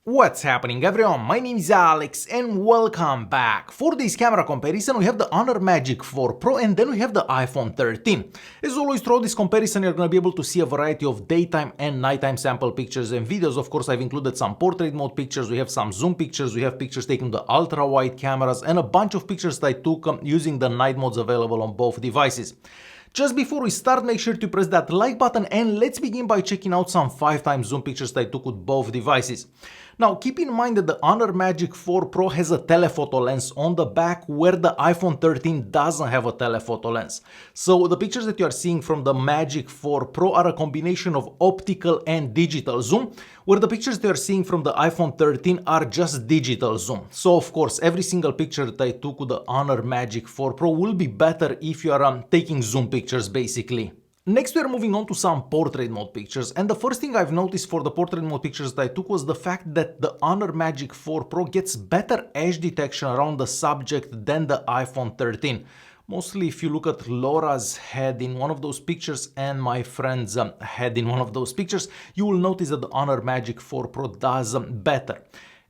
What's happening everyone, my name is Alex and welcome back. For this camera comparison we have the Honor Magic 4 Pro and then we have the iPhone 13. As always, throughout this comparison you're going to be able to see a variety of daytime and nighttime sample pictures and videos. Of course, I've included some portrait mode pictures, we have some zoom pictures, we have pictures taken with the ultra wide cameras and a bunch of pictures that I took using the night modes available on both devices. Just before we start, make sure to press that like button and let's begin by checking out some 5x zoom pictures that I took with both devices. Now keep in mind that the Honor Magic 4 Pro has a telephoto lens on the back where the iPhone 13 doesn't have a telephoto lens. So the pictures that you are seeing from the Magic 4 Pro are a combination of optical and digital zoom, where the pictures that you are seeing from the iPhone 13 are just digital zoom. So of course every single picture that I took with the Honor Magic 4 Pro will be better if you are taking zoom pictures basically. Next we are moving on to some portrait mode pictures, and the first thing I've noticed for the portrait mode pictures that I took was the fact that the Honor Magic 4 Pro gets better edge detection around the subject than the iPhone 13. Mostly if you look at Laura's head in one of those pictures and my friend's head in one of those pictures, you will notice that the Honor Magic 4 Pro does better.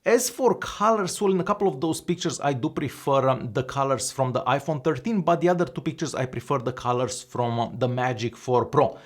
As for colors, well, in a couple of those pictures I do prefer the colors from the iPhone 13, but the other two pictures I prefer the colors from the Magic 4 Pro.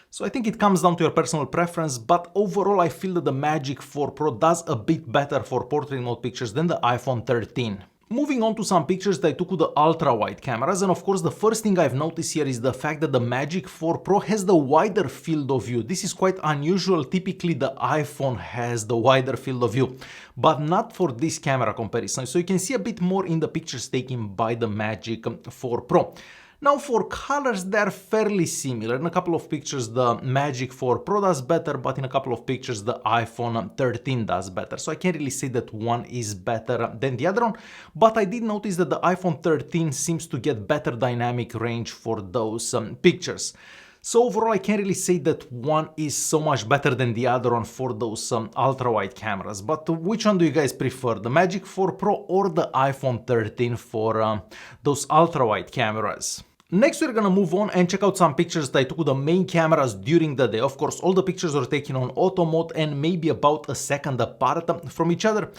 So I think it comes down to your personal preference, but overall I feel that the Magic 4 Pro does a bit better for portrait mode pictures than the iPhone 13. Moving on to some pictures that I took with the ultra-wide cameras, and of course the first thing I've noticed here is the fact that the Magic 4 Pro has the wider field of view. This is quite unusual. Typically the iPhone has the wider field of view, but not for this camera comparison. So you can see a bit more in the pictures taken by the Magic 4 Pro. Now for colors, they're fairly similar. In a couple of pictures the Magic 4 Pro does better, but in a couple of pictures the iPhone 13 does better. So I can't really say that one is better than the other one, but I did notice that the iPhone 13 seems to get better dynamic range for those pictures. So overall I can't really say that one is so much better than the other one for those ultra-wide cameras. But which one do you guys prefer, the Magic 4 Pro or the iPhone 13 for those ultra-wide cameras? Next we're gonna move on and check out some pictures that I took with the main cameras during the day. Of course all the pictures were taken on auto mode and maybe about a second apart from each other.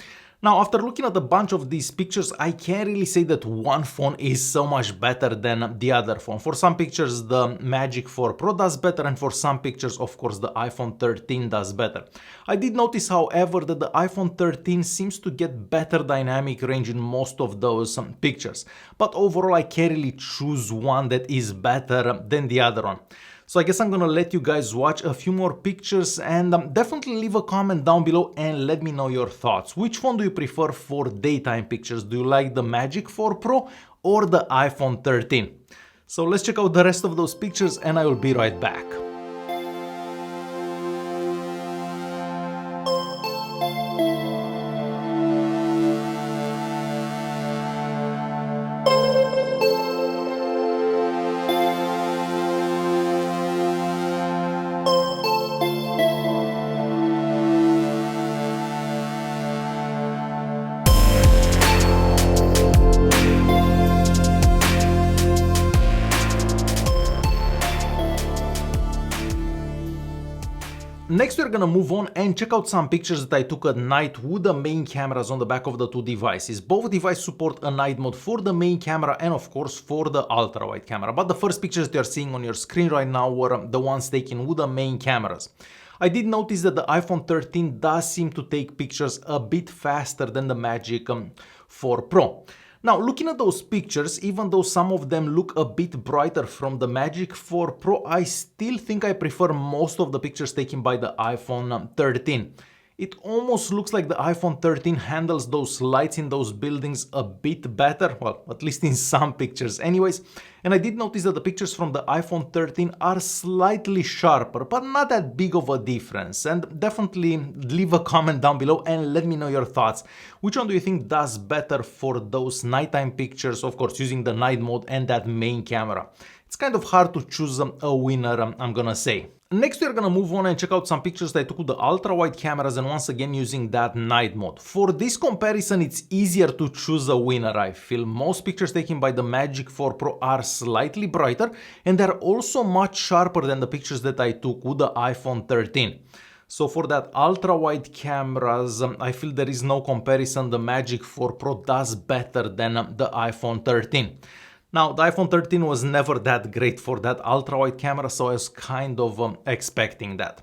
Now after looking at a bunch of these pictures, I can't really say that one phone is so much better than the other phone. For some pictures the Magic 4 Pro does better, and for some pictures of course the iPhone 13 does better. I did notice however that the iPhone 13 seems to get better dynamic range in most of those pictures. But overall I can't really choose one that is better than the other one. So I guess I'm gonna let you guys watch a few more pictures and definitely leave a comment down below and let me know your thoughts. Which phone do you prefer for daytime pictures? Do you like the Magic 4 Pro or the iPhone 13? So let's check out the rest of those pictures and I will be right back. Next we're gonna move on and check out some pictures that I took at night with the main cameras on the back of the two devices. Both devices support a night mode for the main camera and of course for the ultra wide camera. But the first pictures that you're seeing on your screen right now were the ones taken with the main cameras. I did notice that the iPhone 13 does seem to take pictures a bit faster than the Magic 4 Pro. Now looking at those pictures, even though some of them look a bit brighter from the Magic 4 Pro, I still think I prefer most of the pictures taken by the iPhone 13. It almost looks like the iPhone 13 handles those lights in those buildings a bit better, well, at least in some pictures anyways. And I did notice that the pictures from the iPhone 13 are slightly sharper, but not that big of a difference. And definitely leave a comment down below and let me know your thoughts. Which one do you think does better for those nighttime pictures, of course using the night mode and that main camera? It's kind of hard to choose a winner, I'm gonna say. Next we're gonna move on and check out some pictures that I took with the ultra wide cameras and once again using that night mode. For this comparison it's easier to choose a winner, I feel. Most pictures taken by the Magic 4 Pro are slightly brighter and they're also much sharper than the pictures that I took with the iPhone 13. So for that ultra-wide cameras, I feel there is no comparison. The Magic 4 Pro does better than the iPhone 13. Now, the iPhone 13 was never that great for that ultra-wide camera, so I was kind of expecting that.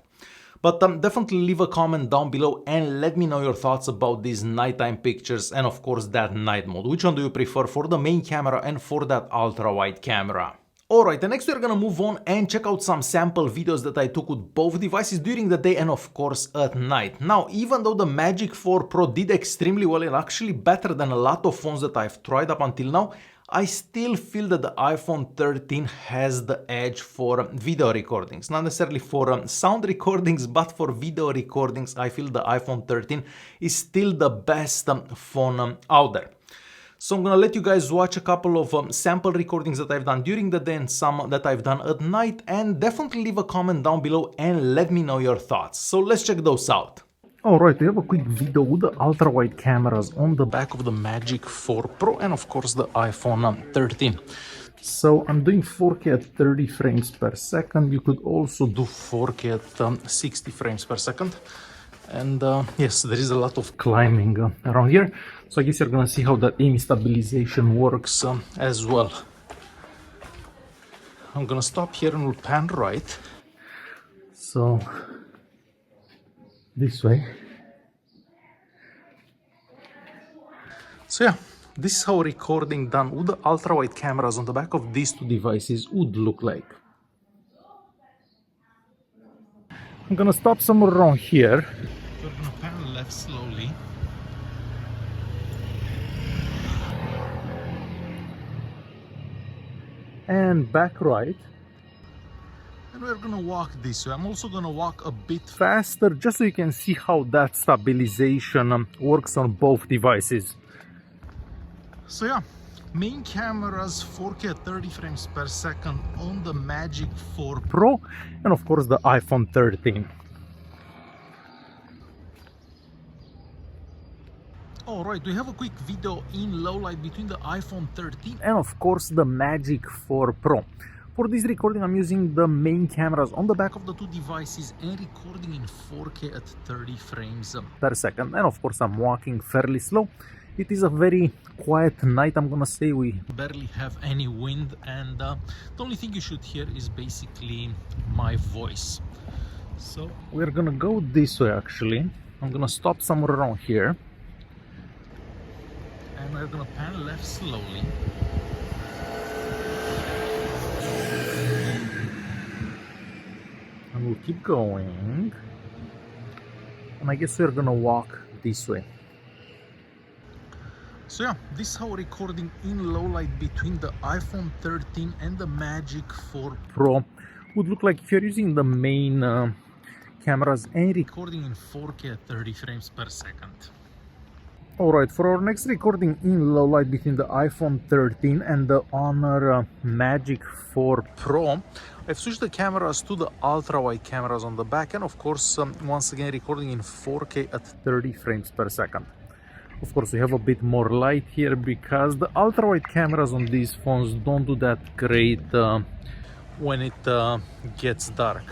But definitely leave a comment down below and let me know your thoughts about these nighttime pictures and of course that night mode. Which one do you prefer for the main camera and for that ultra-wide camera? Alright, and next we're gonna move on and check out some sample videos that I took with both devices during the day and of course at night. Now, even though the Magic 4 Pro did extremely well and actually better than a lot of phones that I've tried up until now, I still feel that the iPhone 13 has the edge for video recordings. Not necessarily for sound recordings, but for video recordings, I feel the iPhone 13 is still the best phone out there. So I'm gonna let you guys watch a couple of sample recordings that I've done during the day and some that I've done at night, and definitely leave a comment down below and let me know your thoughts. So let's check those out. Alright, we have a quick video with the ultra-wide cameras on the back of the Magic 4 Pro and of course the iPhone 13. So I'm doing 4K at 30 frames per second. You could also do 4K at 60 frames per second. And yes, there is a lot of climbing around here. So I guess you're gonna see how the aim stabilization works as well. I'm gonna stop here and we'll pan right. So this way. So yeah, this is how recording done with the ultra-wide cameras on the back of these two devices would look like. I'm gonna stop somewhere around here. We're gonna pan left slowly. And back right. And we're gonna walk this way. I'm also gonna walk a bit faster just so you can see how that stabilization works on both devices. So yeah, main cameras 4K at 30 frames per second on the Magic 4 Pro and of course the iPhone 13. Alright, we have a quick video in low light between the iPhone 13 and of course the Magic 4 Pro. For this recording I'm using the main cameras on the back of the two devices and recording in 4K at 30 frames per second, and of course I'm walking fairly slow. It is a very quiet night, I'm gonna say. We barely have any wind and the only thing you should hear is basically my voice. So we're gonna go this way actually. I'm gonna stop somewhere around here. And we're gonna pan left slowly. And we'll keep going. And I guess we're gonna walk this way. So yeah, this is how recording in low light between the iPhone 13 and the Magic 4 Pro would look like if you're using the main cameras and recording in 4K at 30 frames per second. Alright, for our next recording in low light between the iPhone 13 and the Honor Magic 4 Pro, I've switched the cameras to the ultra-wide cameras on the back and of course once again recording in 4K at 30 frames per second. Of course we have a bit more light here because the ultra-wide cameras on these phones don't do that great when it gets dark.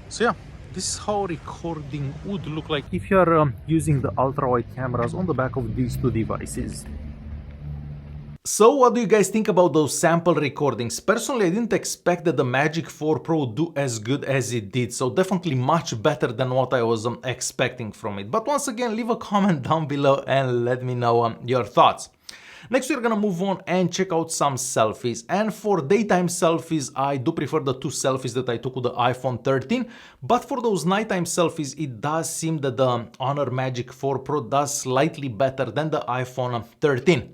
So yeah, this is how recording would look like if you are using the ultra-wide cameras on the back of these two devices. So what do you guys think about those sample recordings? Personally, I didn't expect that the Magic 4 Pro would do as good as it did, so definitely much better than what I was expecting from it. But once again, leave a comment down below and let me know your thoughts. Next, we're gonna move on and check out some selfies. And for daytime selfies, I do prefer the two selfies that I took with the iPhone 13. But for those nighttime selfies, it does seem that the Honor Magic 4 Pro does slightly better than the iPhone 13.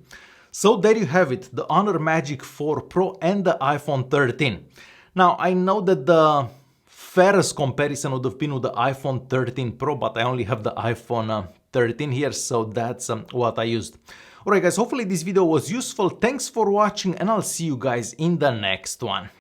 So there you have it, the Honor Magic 4 Pro and the iPhone 13. Now, I know that the fairest comparison would have been with the iPhone 13 Pro, but I only have the iPhone 13 here, so that's what I used. Alright guys, hopefully this video was useful. Thanks for watching and I'll see you guys in the next one.